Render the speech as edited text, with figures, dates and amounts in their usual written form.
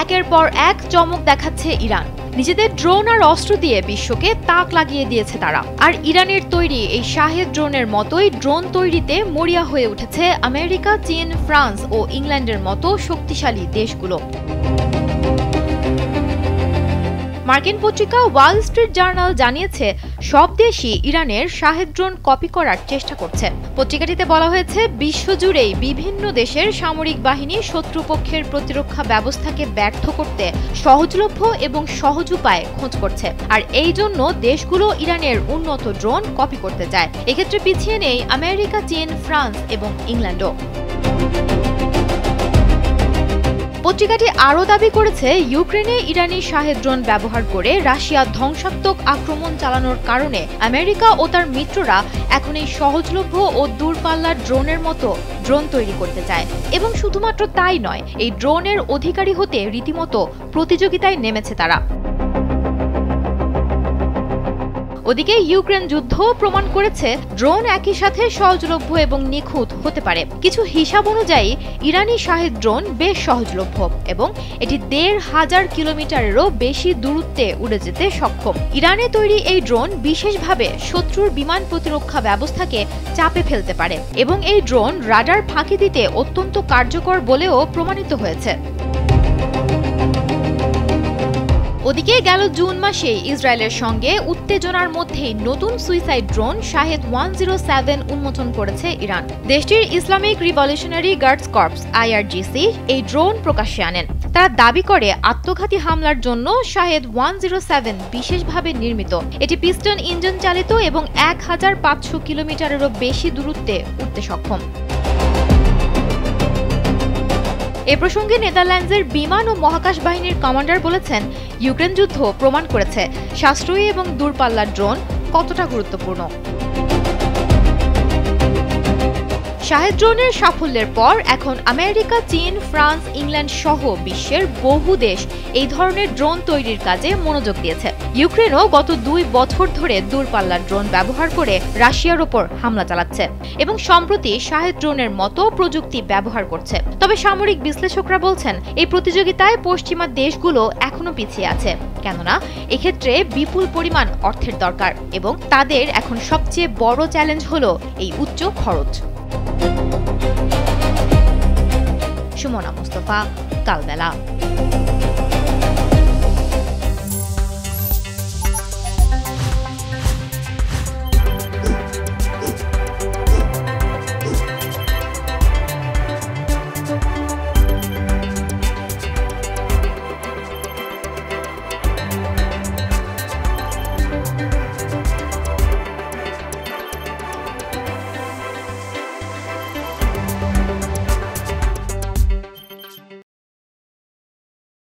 একের পর এক চমক দেখাচ্ছে ইরান। নিজেদের ড্রোন আর অস্ত্র দিয়ে বিশ্বকে তাক লাগিয়ে দিয়েছে তারা। আর ইরানের তৈরি এই শাহেদ ড্রোনের মতোই ড্রোন তৈরিতে মরিয়া হয়ে উঠেছে আমেরিকা, চীন, ফ্রান্স ও ইংল্যান্ডের মতো শক্তিশালী দেশগুলো। মার্কিন পত্রিকা ওয়াল স্ট্রিট জার্নাল জানিয়েছে, সব দেশই ইরানের শাহেদ ড্রোন কপি করার চেষ্টা করছে। পত্রিকাটিতে বলা হয়েছে, বিশ্বজুড়েই বিভিন্ন দেশের সামরিক বাহিনী শত্রুপক্ষের প্রতিরক্ষা ব্যবস্থাকে ব্যর্থ করতে সহজলভ্য এবং সহজ উপায়ে খোঁজ করছে। আর এই জন্য দেশগুলো ইরানের উন্নত ড্রোন কপি করতে চায়। এক্ষেত্রে পিছিয়ে নেই আমেরিকা, চীন, ফ্রান্স এবং ইংল্যান্ডও। পত্রিকাটি আরও দাবি করেছে, ইউক্রেনে ইরানি শাহেদ ড্রোন ব্যবহার করে রাশিয়া ধ্বংসাত্মক আক্রমণ চালানোর কারণে আমেরিকা ও তার মিত্ররা এখন এই সহজলভ্য ও দূরপাল্লার ড্রোনের মতো ড্রোন তৈরি করতে চায়। এবং শুধুমাত্র তাই নয়, এই ড্রোনের অধিকারী হতে রীতিমতো প্রতিযোগিতায় নেমেছে তারা। ওদিকে ইউক্রেন যুদ্ধ প্রমাণ করেছে, ড্রোন একই সাথে সহজলভ্য এবং নিখুঁত হতে পারে। কিছু হিসাব অনুযায়ী ইরানি শাহেদ ড্রোন বেশ সহজলভ্য এবং এটি ১৫০০ কিলোমিটারেরও বেশি দূরত্বে উড়ে যেতে সক্ষম। ইরানে তৈরি এই ড্রোন বিশেষভাবে শত্রুর বিমান প্রতিরক্ষা ব্যবস্থাকে চাপে ফেলতে পারে এবং এই ড্রোন রাডার ফাঁকি দিতে অত্যন্ত কার্যকর বলেও প্রমাণিত হয়েছে। ওদিকে গেল জুন মাসে ইসরায়েলের সঙ্গে উত্তেজনার মধ্যেই নতুন সুইসাইড ড্রোন শাহেদ 107 উন্মোচন করেছে ইরান। দেশটির Islamic revolutionary guards corps IRGC এই ড্রোন প্রকাশ্যে আনেন। তারা দাবি করে, আত্মঘাতী হামলার জন্য শাহেদ 107 বিশেষভাবে নির্মিত। এটি পিস্টন ইঞ্জিন চালিত এবং ১৫০০ কিলোমিটারেরও বেশি দূরত্বে উঠতে সক্ষম। এ প্রসঙ্গে নেদারল্যান্ডসের বিমান ও মহাকাশ বাহিনীর কমান্ডার বলেছেন, ইউক্রেন যুদ্ধ প্রমাণ করেছে সাশ্রয়ী এবং দূরপাল্লার ড্রোন কতটা গুরুত্বপূর্ণ। শাহেদ ড্রোনের সাফল্যের পর এখন আমেরিকা, চীন, ফ্রান্স, ইংল্যান্ড সহ বিশ্বের বহু দেশ এই ধরনের ড্রোন তৈরির কাজে মনোযোগ দিয়েছে। ইউক্রেনও গত ২ বছর ধরে দূরপাল্লার ড্রোন ব্যবহার করে রাশিয়ার ওপর হামলা চালাচ্ছে এবং সম্প্রতি শাহেদ ড্রোনের মতো প্রযুক্তি ব্যবহার করছে। তবে সামরিক বিশ্লেষকরা বলছেন, এই প্রতিযোগিতায় পশ্চিমা দেশগুলো এখনো পিছিয়ে আছে, কেননা এক্ষেত্রে বিপুল পরিমাণ অর্থের দরকার এবং তাদের এখন সবচেয়ে বড় চ্যালেঞ্জ হলো এই উচ্চ খরচ। সুমনা মুস্তফা, কালবেলা।